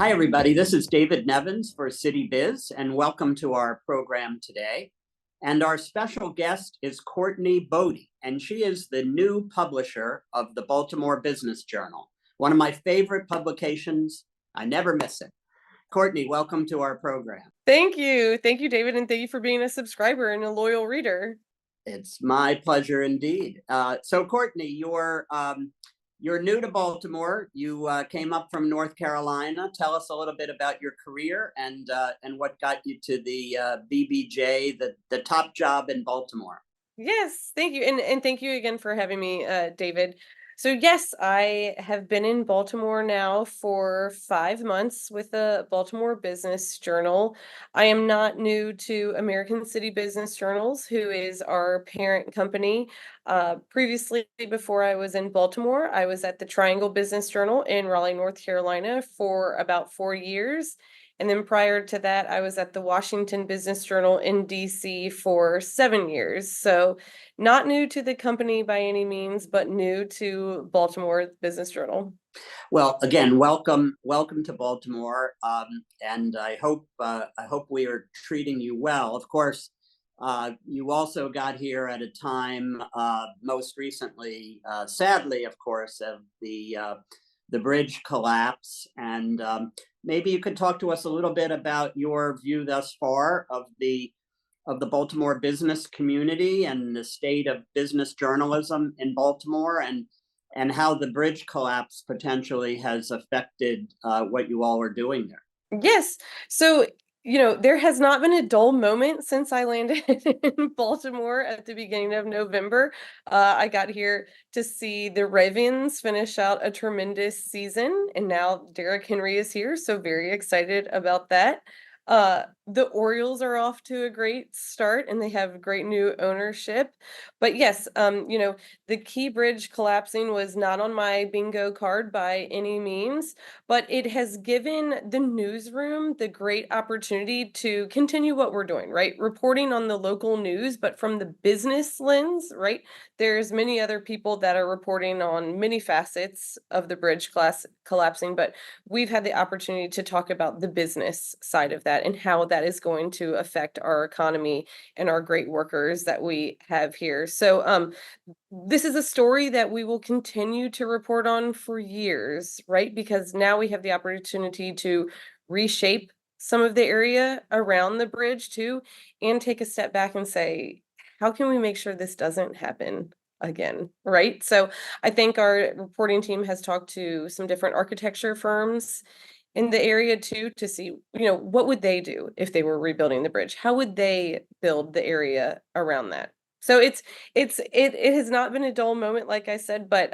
Hi, everybody. This is David Nevins for City Biz, and welcome to our program today. And our special guest is Courtney Bode, and she is the new publisher of the Baltimore Business Journal, one of my favorite publications. I never miss it. Courtney, welcome to our program. Thank you. Thank you, David, and thank you for being a subscriber and a loyal reader. It's my pleasure indeed. So, Courtney, you're new to Baltimore. You came up from North Carolina. Tell us a little bit about your career and what got you to the BBJ, the top job in Baltimore. Yes, thank you. And thank you again for having me, David. So yes, I have been in Baltimore now for 5 months with the Baltimore Business Journal. I am not new to American City Business Journals, who is our parent company. Previously, before I was in Baltimore, I was at the Triangle Business Journal in Raleigh, North Carolina for about 4 years. And then prior to that, I was at the Washington Business Journal in DC for 7 years. So not new to the company by any means, but new to Baltimore Business Journal. Well, again, welcome to Baltimore, and I hope we are treating you well. Of course, you also got here at a time, most recently, sadly, of course, of the bridge collapse, and maybe you could talk to us a little bit about your view thus far of the Baltimore business community and the state of business journalism in Baltimore, and how the bridge collapse potentially has affected what you all are doing there. Yes. So, there has not been a dull moment since I landed in Baltimore at the beginning of November. I got here to see the Ravens finish out a tremendous season, and now Derrick Henry is here, so very excited about that. The Orioles are off to a great start, and they have great new ownership. But yes, the Key Bridge collapsing was not on my bingo card by any means, but it has given the newsroom the great opportunity to continue what we're doing, right? Reporting on the local news, but from the business lens, right? There's many other people that are reporting on many facets of the bridge class collapsing, but we've had the opportunity to talk about the business side of that and how that is going to affect our economy and our great workers that we have here. So, this is a story that we will continue to report on for years, right? Because now we have the opportunity to reshape some of the area around the bridge too, and take a step back and say, how can we make sure this doesn't happen again, right? So I think our reporting team has talked to some different architecture firms in the area too to see, what would they do if they were rebuilding the bridge? How would they build the area around that? So it has not been a dull moment, like I said, but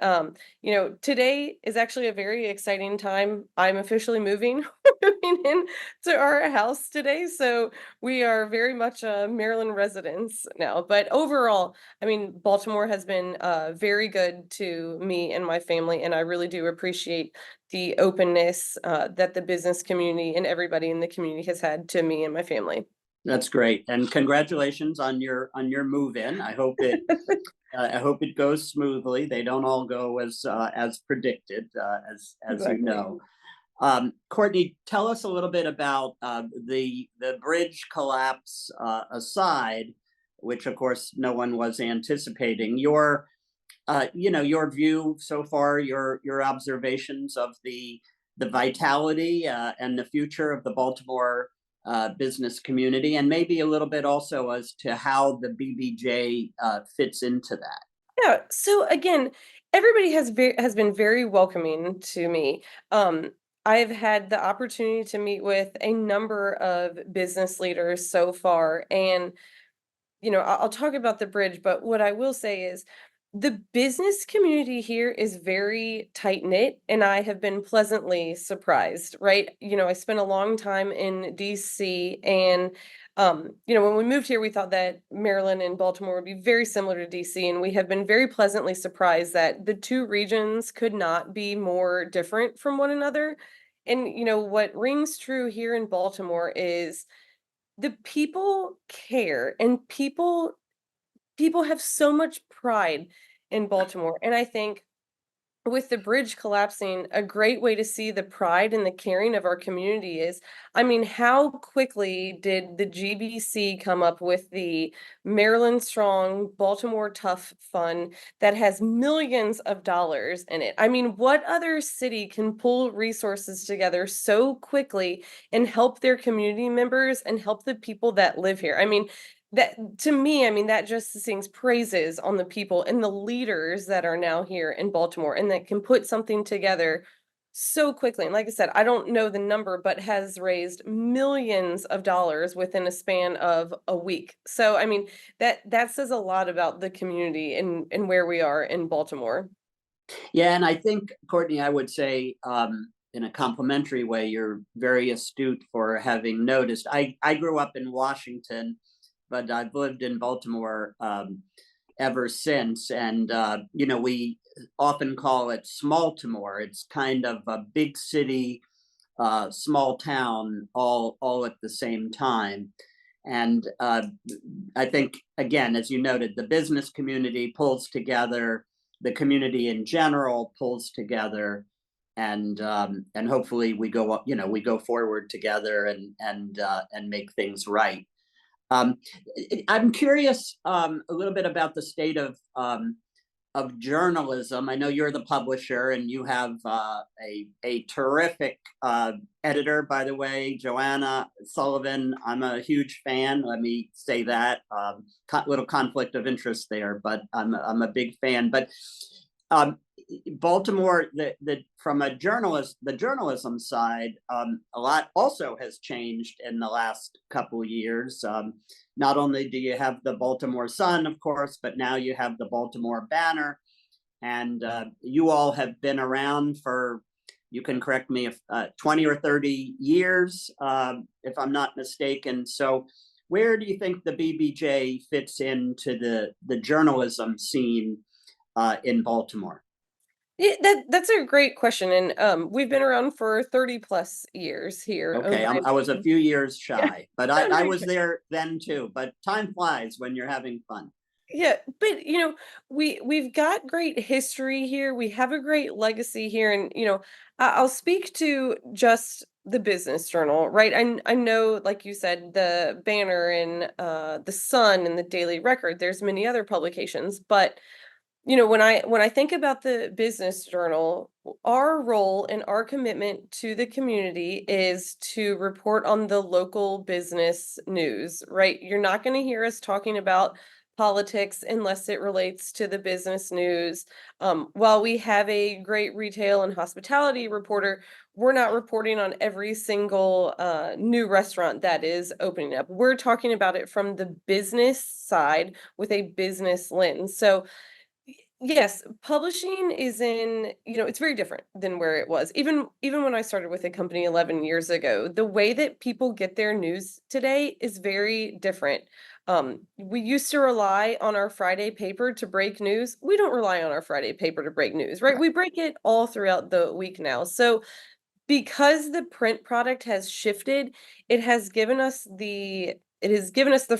today is actually a very exciting time. I'm officially moving moving in to our house today, so we are very much Maryland residents now. But overall, I mean, Baltimore has been very good to me and my family, and I really do appreciate the openness that the business community and everybody in the community has had to me and my family. That's great, and congratulations on your move in. I hope it goes smoothly. They don't all go as predicted, as you Exactly. know. Courtney, tell us a little bit about the bridge collapse aside, which of course no one was anticipating. Your view so far, your observations of the vitality and the future of the Baltimore business community, and maybe a little bit also as to how the BBJ fits into that. Yeah. So again, everybody has been very welcoming to me. I've had the opportunity to meet with a number of business leaders so far, and I'll talk about the bridge, but what I will say is the business community here is very tight knit, and I have been pleasantly surprised, right? I spent a long time in DC, and when we moved here, we thought that Maryland and Baltimore would be very similar to DC, and we have been very pleasantly surprised that the two regions could not be more different from one another. And what rings true here in Baltimore is the people care, and people have so much pride in Baltimore, and I think with the bridge collapsing, a great way to see the pride and the caring of our community is, I mean, how quickly did the GBC come up with the Maryland Strong, Baltimore Tough Fund that has millions of dollars in it? I mean, what other city can pull resources together so quickly and help their community members and help the people that live here? I mean, that to me, I mean, that just sings praises on the people and the leaders that are now here in Baltimore and that can put something together so quickly. And like I said, I don't know the number, but has raised millions of dollars within a span of a week. So I mean, that says a lot about the community and where we are in Baltimore. Yeah, and I think, Courtney, I would say, in a complimentary way, you're very astute for having noticed. I grew up in Washington, but I've lived in Baltimore ever since. And, we often call it Smalltimore. It's kind of a big city, small town, all at the same time. And I think, again, as you noted, the business community pulls together, the community in general pulls together, and hopefully we go forward together and make things right. Um, I'm curious a little bit about the state of journalism. I know you're the publisher, and you have a terrific editor, by the way, Joanna Sullivan. I'm a huge fan. Let me say that. Little conflict of interest there, but I'm a big fan. But um, Baltimore, from the journalism side, a lot also has changed in the last couple of years. Not only do you have the Baltimore Sun, of course, but now you have the Baltimore Banner, and you all have been around for, you can correct me if 20 or 30 years, if I'm not mistaken. So where do you think the BBJ fits into the journalism scene in Baltimore? Yeah, that's a great question. And we've been around for 30 plus years here, owned Okay, by I was a few years yeah. shy, but No, I no, was there then too. But time flies when you're having fun. yeah, but we've got great history here. We have a great legacy here, and I'll speak to just the Business Journal, right? I know, like you said, the Banner and the Sun and the Daily Record. There's many other publications, but when I think about the Business Journal, our role and our commitment to the community is to report on the local business news, right? You're not going to hear us talking about politics unless it relates to the business news. While we have a great retail and hospitality reporter, we're not reporting on every single new restaurant that is opening up. We're talking about it from the business side with a business lens. So yes, publishing is it's very different than where it was. Even when I started with a company 11 years ago, the way that people get their news today is very different. We used to rely on our Friday paper to break news. We don't rely on our Friday paper to break news, right? Right. We break it all throughout the week now. So because the print product has shifted, it has given us the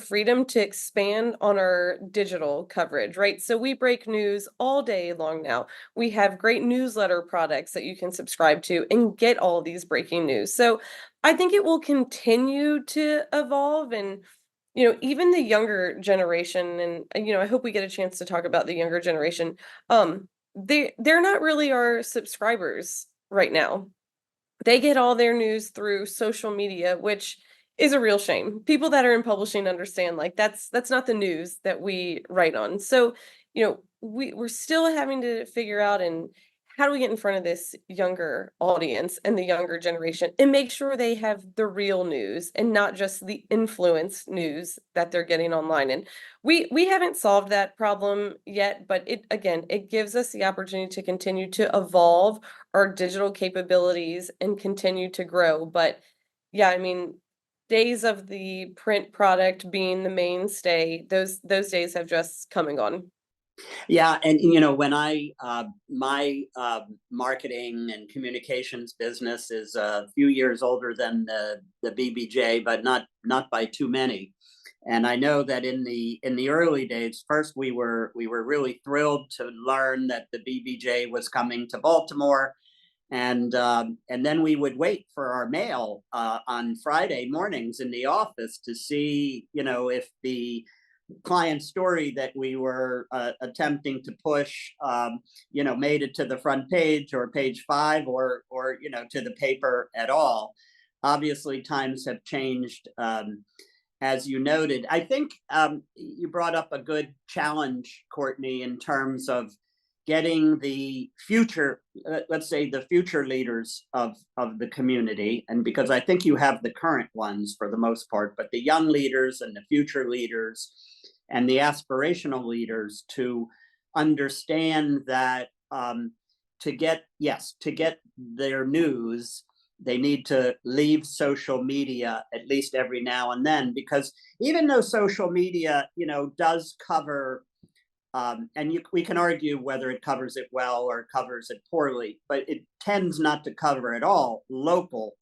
freedom to expand on our digital coverage, right? So we break news all day long now. We have great newsletter products that you can subscribe to and get all these breaking news. So I think it will continue to evolve, and even the younger generation, and I hope we get a chance to talk about the younger generation. They're not really our subscribers right now. They get all their news through social media, which is a real shame. People that are in publishing understand, like, that's not the news that we write on. So, we're still having to figure out, and how do we get in front of this younger audience and the younger generation and make sure they have the real news and not just the influence news that they're getting online. And we haven't solved that problem yet, but it gives us the opportunity to continue to evolve our digital capabilities and continue to grow. But yeah, I mean, days of the print product being the mainstay, those days have just come and gone. Yeah, and when my marketing and communications business is a few years older than the BBJ, but not by too many. And I know that in the early days, first we were really thrilled to learn that the BBJ was coming to Baltimore, and then we would wait for our mail on Friday mornings in the office to see, if the client story that we were attempting to push, made it to the front page or page 5 or to the paper at all. Obviously, times have changed, as you noted. I think you brought up a good challenge, Courtney, in terms of getting the future, let's say the future leaders of the community, and because I think you have the current ones for the most part, but the young leaders and the future leaders and the aspirational leaders to understand that to get their news, they need to leave social media at least every now and then, because even though social media, does cover, and we can argue whether it covers it well or covers it poorly, but it tends not to cover at all local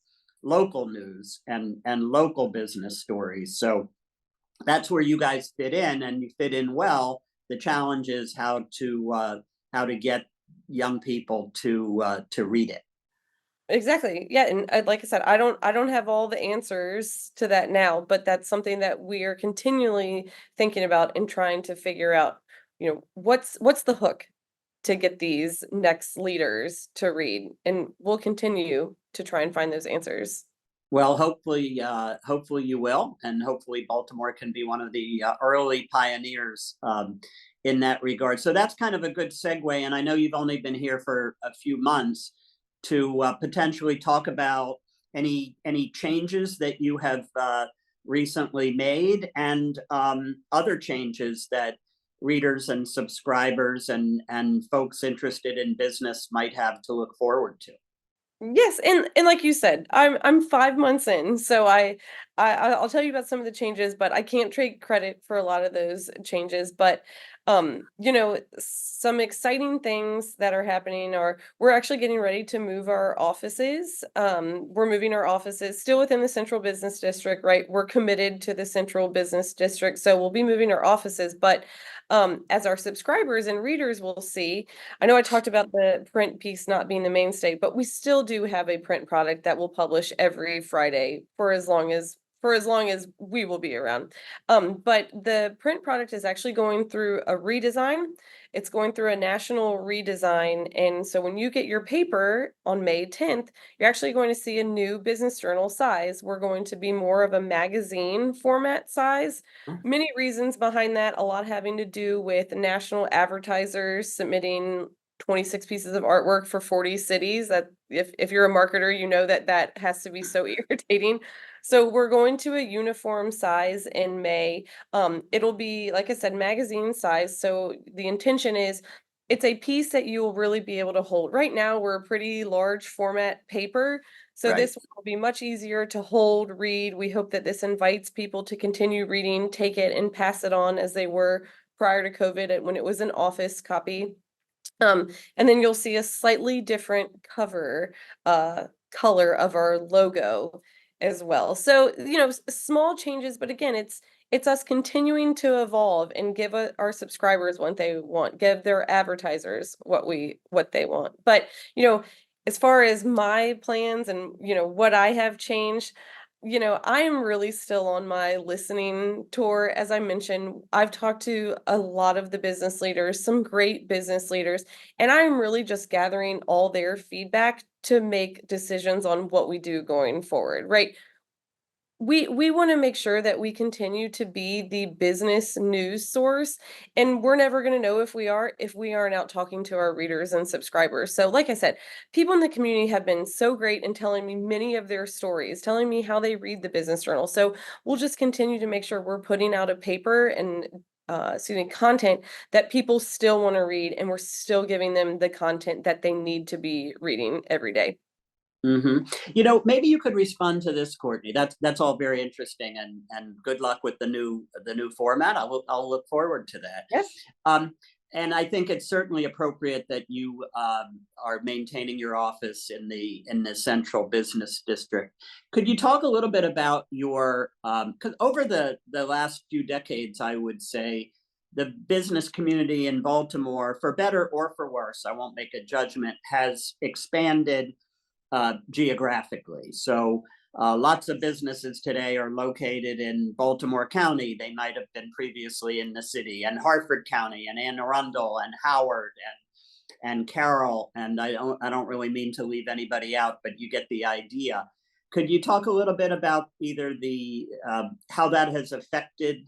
news and local business stories. So that's where you guys fit in, and you fit in well. The challenge is how to get young people to read it. Exactly. Yeah, and like I said, I don't have all the answers to that now, but that's something that we are continually thinking about and trying to figure out, what's the hook to get these next leaders to read, and we'll continue to try and find those answers. Well, hopefully you will, and hopefully Baltimore can be one of the early pioneers in that regard. So that's kind of a good segue, and I know you've only been here for a few months, to potentially talk about any changes that you have recently made, and other changes that readers and subscribers and folks interested in business might have to look forward to. Yes, and like you said, I'm 5 months in, so I'll tell you about some of the changes, but I can't take credit for a lot of those changes. But some exciting things that are happening are we're actually getting ready to move our offices. We're moving our offices still within the central business district, right? We're committed to the central business district, so we'll be moving our offices. But as our subscribers and readers will see, I know I talked about the print piece not being the mainstay, but we still do have a print product that will publish every Friday for as long as we will be around. But the print product is actually going through a redesign. It's going through a national redesign. And so when you get your paper on May 10th, you're actually going to see a new business journal size. We're going to be more of a magazine format size. Many reasons behind that, a lot having to do with national advertisers submitting 26 pieces of artwork for 40 cities. That if you're a marketer, you know that has to be so irritating. So we're going to a uniform size in May. It'll be, like I said, magazine size. So the intention is it's a piece that you will really be able to hold. Right now, we're a pretty large format paper. So Right. this will be much easier to hold, read. We hope that this invites people to continue reading, take it, and pass it on as they were prior to COVID when it was an office copy. And then you'll see a slightly different cover color of our logo as well. So, small changes, but again, it's us continuing to evolve and give our subscribers what they want, give their advertisers what they want. But, as far as my plans and, what I have changed, I am really still on my listening tour. As I mentioned, I've talked to a lot of the business leaders, some great business leaders, and I'm really just gathering all their feedback to make decisions on what we do going forward, right? We want to make sure that we continue to be the business news source, and we're never going to know if we aren't out talking to our readers and subscribers. So like I said, people in the community have been so great in telling me many of their stories, telling me how they read the business journal. So we'll just continue to make sure we're putting out a paper and content that people still want to read, and we're still giving them the content that they need to be reading every day. Maybe you could respond to this, Courtney. That's all very interesting, and good luck with the new format. I'll look forward to that. Yes. Um, and I think it's certainly appropriate that you are maintaining your office in the central business district. Could you talk a little bit about your, because over the last few decades, I would say the business community in Baltimore, for better or for worse, I won't make a judgment, has expanded geographically. So lots of businesses today are located in Baltimore County. They might have been previously in the city, and Hartford County, and Anne Arundel, and Howard, and Carroll. And I don't really mean to leave anybody out, but you get the idea. Could you talk a little bit about either the how that has affected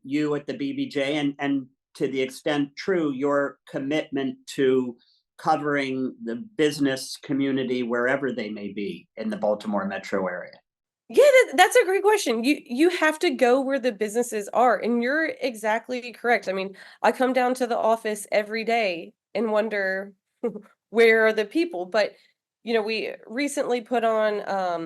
you at the BBJ, and to the extent true, your commitment to covering the business community wherever they may be in the Baltimore metro area? Yeah, that's a great question. You have to go where the businesses are, and you're exactly correct. I mean, I come down to the office every day and wonder where are the people. But we recently put on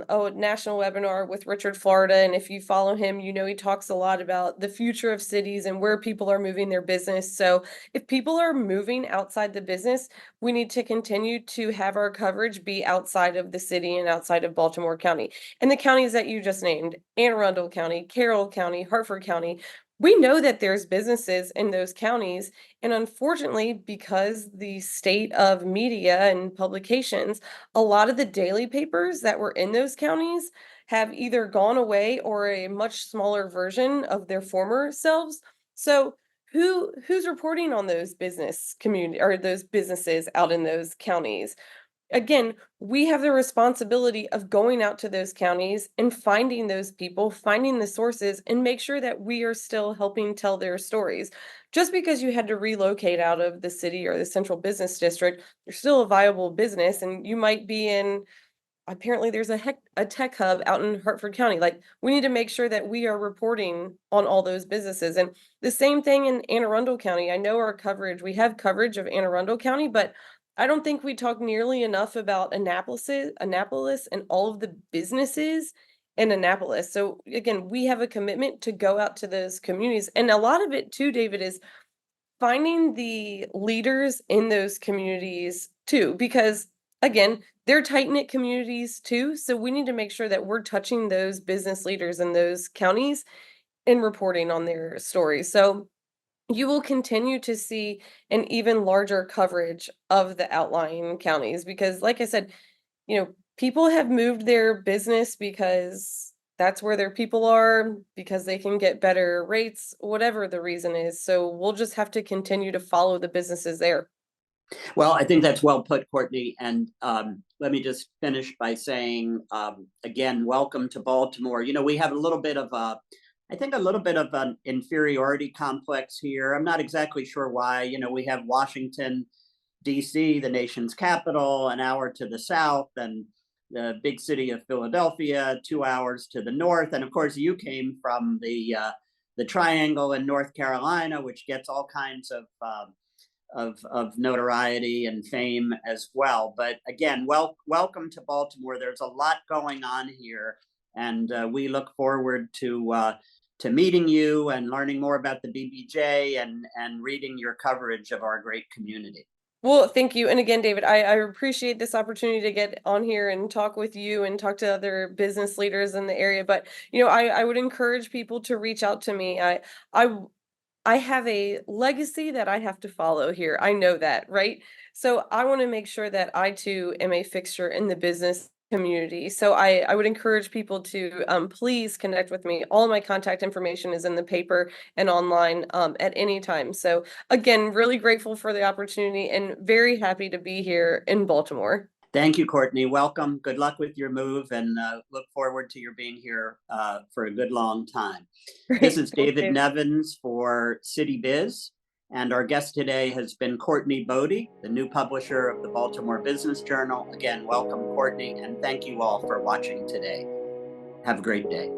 a national webinar with Richard Florida, and if you follow him, he talks a lot about the future of cities and where people are moving their business. So if people are moving outside the business, we need to continue to have our coverage be outside of the city and outside of Baltimore County. And the counties that you just named, Anne Arundel County, Carroll County, Hartford County, we know that there's businesses in those counties. And unfortunately, because the state of media and publications, a lot of the daily papers that were in those counties have either gone away or a much smaller version of their former selves. So who's reporting on those business community or those businesses out in those counties? Again, we have the responsibility of going out to those counties and finding those people, finding the sources, and make sure that we are still helping tell their stories. Just because you had to relocate out of the city or the central business district, you're still a viable business, and you might be in. Apparently, there's a tech hub out in Hartford County. Like, we need to make sure that we are reporting on all those businesses. And the same thing in Anne Arundel County. I know our coverage, we have coverage of Anne Arundel County, but I don't think we talk nearly enough about Annapolis and all of the businesses in Annapolis. So again, we have a commitment to go out to those communities. And a lot of it too, David, is finding the leaders in those communities too, because again, they're tight-knit communities too. So we need to make sure that we're touching those business leaders in those counties and reporting on their stories. So you will continue to see an even larger coverage of the outlying counties because, like I said, people have moved their business because that's where their people are, because they can get better rates, whatever the reason is. So we'll just have to continue to follow the businesses there. Well, I think that's well put, Courtney. And let me just finish by saying, again, welcome to Baltimore. We have a little bit of I think a little bit of an inferiority complex here. I'm not exactly sure why. We have Washington, D.C., the nation's capital, an hour to the south, and the big city of Philadelphia, 2 hours to the north. And of course, you came from the Triangle in North Carolina, which gets all kinds of notoriety and fame as well. But again, welcome to Baltimore. There's a lot going on here, and we look forward to meeting you and learning more about the BBJ and reading your coverage of our great community. Well, thank you. And again, David, I appreciate this opportunity to get on here and talk with you and talk to other business leaders in the area. But, I would encourage people to reach out to me. I have a legacy that I have to follow here. I know that, right? So I want to make sure that I too am a fixture in the business community. So I would encourage people to please connect with me. All my contact information is in the paper and online at any time. So again, really grateful for the opportunity and very happy to be here in Baltimore. Thank you, Courtney. Welcome. Good luck with your move, and look forward to your being here for a good long time. Great. This is Thank David you. Nevins for City Biz, and our guest today has been Courtney Bode, the new publisher of the Baltimore Business Journal. Again, welcome, Courtney, and thank you all for watching today. Have a great day.